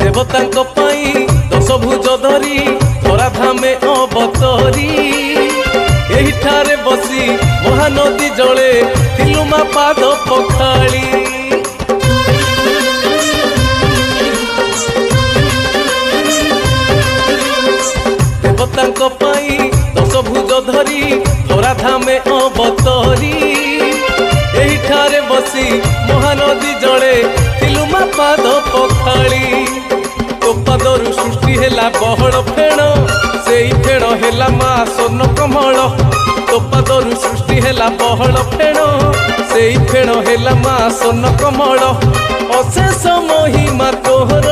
देवतांक पाई दश भुज धरी धराधामे अवतरी एहिठारे बसी महानदी जले तिलुमा पाद पखाली देवतांक पाई दश भुज धरी धराधामे अवतरी एहिठारे बसी महानदी जले तिलुमा पाद पखाली तो पादरु सृष्टि हेला बहड़ फेण से फेण हेला मा स्वर्ण कमल तो पादरु सृष्टि हेला बहड़ फेण से फेण हेला मा स्वर्ण कमल अशेष महिमा तोहर